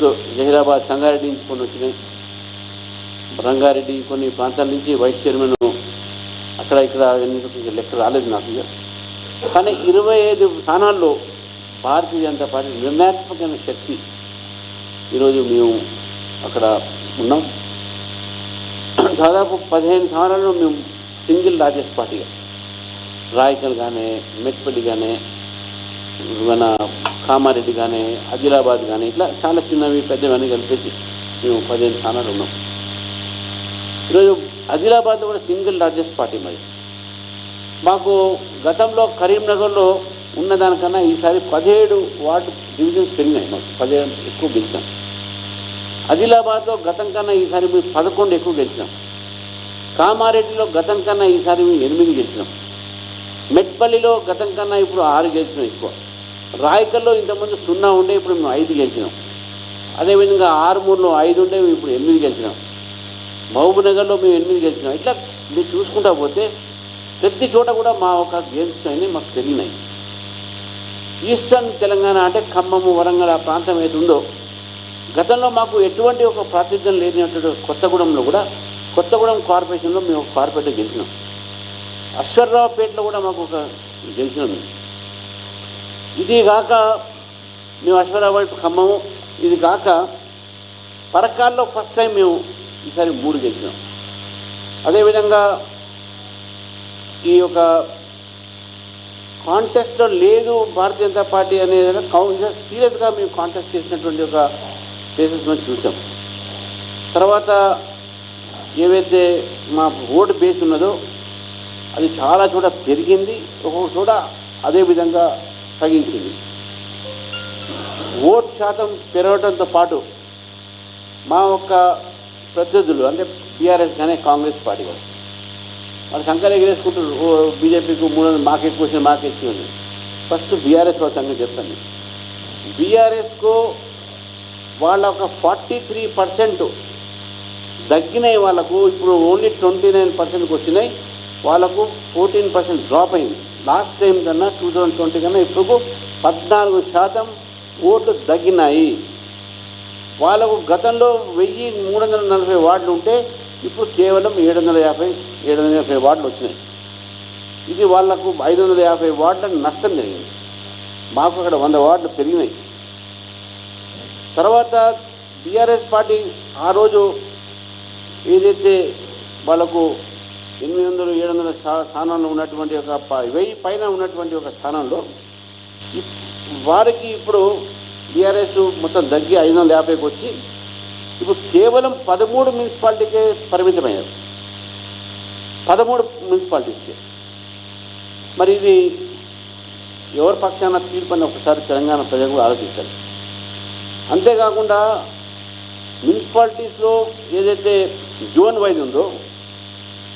జహీరాబాద్ సంగారెడ్డి నుంచి కొన్ని వచ్చినాయి, రంగారెడ్డి కొన్ని ప్రాంతాల నుంచి వైస్ చైర్మన్ అక్కడ ఇక్కడ లెక్క రాలేదు నాకు. కానీ 25 స్థానాల్లో భారతీయ జనతా పార్టీ నిర్ణయాత్మకమైన శక్తి. ఈరోజు మేము అక్కడ ఉన్నాం. దాదాపు 15 స్థానాల్లో మేము సింగిల్ లార్జెస్ట్ పార్టీగా, రాయకల్ కానీ, మెట్పల్లి కానీ, మన కామారెడ్డి కానీ, ఆదిలాబాద్ కానీ, ఇట్లా చాలా చిన్నవి పెద్దవన్నీ కలిపేసి మేము 15 స్థానాలు ఉన్నాం. ఈరోజు ఆదిలాబాద్లో కూడా సింగిల్ లార్జెస్ట్ పార్టీ మరి. మాకు గతంలో కరీంనగర్లో ఉన్నదానికన్నా ఈసారి 17 వార్డు డివిజన్స్ పెరిగినాయి. మాకు 17 ఎక్కువ గెలిచినాం. ఆదిలాబాద్లో గతం కన్నా ఈసారి మేము 11 ఎక్కువ గెలిచినాం. కామారెడ్డిలో గతం కన్నా ఈసారి మేము 8 గెలిచినాం. మెట్పల్లిలో గతం కన్నా ఇప్పుడు 6 గెలిచినాం ఎక్కువ. రాయకల్లో ఇంతకుముందు 0 ఉండే, ఇప్పుడు మేము 5 గెలిచినాం. అదేవిధంగా ఆరుమూరులో 5 ఉండే, ఇప్పుడు 8 గెలిచినాం. మహబూబ్నగర్లో మేము 8 గెలిచినాం. ఇట్లా మీరు చూసుకుంటా పోతే ప్రతి చోట కూడా మా ఒక గేమ్స్ అయినాయి, మాకు పెరిగినాయి. ఈస్టర్న్ తెలంగాణ అంటే ఖమ్మము, వరంగల్ ఆ ప్రాంతం ఏది ఉందో గతంలో మాకు ఎటువంటి ఒక ప్రాతినిధ్యం లేనటువంటి కొత్తగూడెంలో కూడా, కొత్తగూడెం కార్పొరేషన్లో మేము ఒక కార్పొరేటర్ గెలిచినాం. అశ్వరావుపేటలో కూడా మాకు ఒక గెలిచినాం. ఇది కాక మేము అశ్వరావుపేట ఖమ్మము, ఇది కాక పరకాల్లో ఫస్ట్ టైం మేము ఈసారి 3 గెలిచినాం. అదేవిధంగా ఈ యొక్క కాంటెస్ట్లో లేదు భారతీయ జనతా పార్టీ అనేది సీరియస్గా మేము కాంటెస్ట్ చేసినటువంటి ఒక ప్లేసెస్ మనం చూసాం. తర్వాత ఏవైతే మా ఓటు బేస్ ఉన్నదో అది చాలా చోట పెరిగింది, ఒక్కొక్క చోట అదేవిధంగా తగ్గించింది. ఓటు శాతం పెరగడంతో పాటు మా యొక్క ప్రతినిధులు అంటే బీఆర్ఎస్ కానీ కాంగ్రెస్ పార్టీ కానీ వాళ్ళు సంఖ్యలు ఎగిరేసుకుంటారు. బీజేపీకి 300 మాకు ఎక్కువ వచ్చింది, మాకు ఎక్కువ ఉంది. ఫస్ట్ బీఆర్ఎస్ వాళ్ళ సంగతి చెప్తాను. బీఆర్ఎస్కు వాళ్ళ ఒక 43% తగ్గినాయి. వాళ్ళకు ఇప్పుడు ఓన్లీ 29%కి వచ్చినాయి. వాళ్ళకు 14% డ్రాప్ అయింది. లాస్ట్ టైం కన్నా 2020 కన్నా ఇప్పుడు 14% ఓట్లు తగ్గినాయి. వాళ్ళకు గతంలో 1340 వార్డులు ఉంటే ఇప్పుడు కేవలం 750 వార్డులు వచ్చినాయి. ఇది వాళ్లకు 550 వార్డుల నష్టం జరిగింది. మాకు అక్కడ 100 వార్డులు పెరిగినాయి. తర్వాత బీఆర్ఎస్ పార్టీ ఆ రోజు ఏదైతే వాళ్ళకు 800-700 స్థానంలో ఉన్నటువంటి ఒక 1000 పైన ఉన్నటువంటి ఒక స్థానంలో వారికి ఇప్పుడు బీఆర్ఎస్ మొత్తం తగ్గి 550కి వచ్చి ఇప్పుడు కేవలం 13 మున్సిపాలిటీకే పరిమితమయ్యారు. 13 మున్సిపాలిటీస్కి. మరి ఇది ఎవరి పక్షాన తీర్పు అని ఒకసారి తెలంగాణ ప్రజలు కూడా ఆలోచించాలి. అంతేకాకుండా మున్సిపాలిటీస్లో ఏదైతే జోన్ వైజ్ ఉందో